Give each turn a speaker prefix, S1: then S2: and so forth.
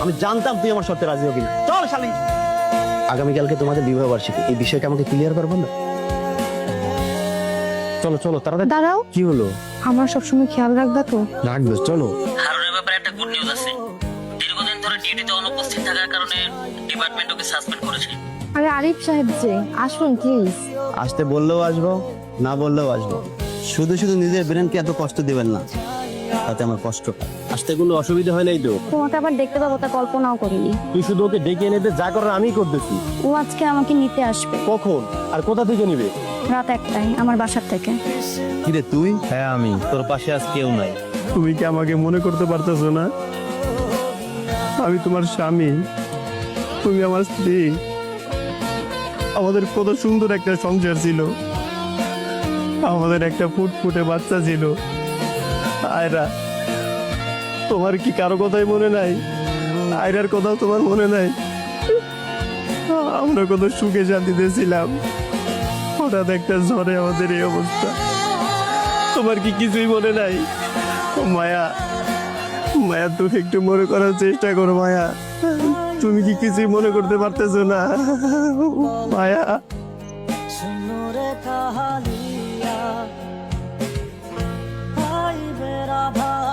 S1: আমি জানতাম তুই আমার শর্তে রাজি হবি না। চল শালি। আগামীকালকে তোমাদের বিবাহ বার্ষিকী, এই বিষয়টা আমাকে ক্লিয়ার করবো না? চলো চলো তাড়াতাড়ি।
S2: দাঁড়াও,
S1: কি হলো?
S2: আমার সবসময় খেয়াল রাখবা তো?
S1: রাখবে, চলো।
S3: হারুনের ব্যাপারে একটা গুড নিউজ আছে। দীর্ঘদিন ধরে ডিউটিতে অনুপস্থিত থাকার কারণে ডিপার্টমেন্ট ওকে সাসপেন্ড করেছে।
S2: আরে আরিফ সাহেব যে, আসুন প্লিজ।
S1: আসতে বললেও আসবো, না বললেও আসবো। শুধু শুধু নিজের ব্রেনকে এত কষ্ট দিবেন না, তাতে আমার কষ্ট। আসতে কোনো অসুবিধা হয় নাই তো?
S2: তোমাকে আবার দেখতে পাবো তা কল্পনাও করিনি।
S1: তুই শুধু ওকে ডেকে এনে দে, যা করার আমি করতেছি।
S2: ও আজকে আমাকে নিতে আসবে
S1: কখন আর কোথা থেকে নিবে?
S2: রাত 1টায় আমার বাসার থেকে।
S1: কিরে তুই? হ্যাঁ আমি। তোর পাশে আজ কেউ নাই। তুমি কি আমাকে মনে করতে পারতেছো না? আমি তোমার স্বামী, তুমি আমার স্ত্রী। আমাদের কত সুন্দর একটা সংসার ছিল, আমাদের একটা ফুটফুটে বাচ্চা ছিল। আয়রা, তোমার কি কারো কথাই মনে নাই? আয়রার কথাও তোমার মনে নাই? আমরা কত সুখে শান্তিতে ছিলাম, হঠাৎ একটা ঝড়ে আমাদের এই অবস্থা। তোমার কি কিছুই মনে নাই? ও মায়া, মায়া তুমি একটু মনে করার চেষ্টা করো। মায়া, তুমি কি কিছুই মনে করতে পারতেছো না? মায়া,
S4: सुनोरे कहालिया आई मेरा भाई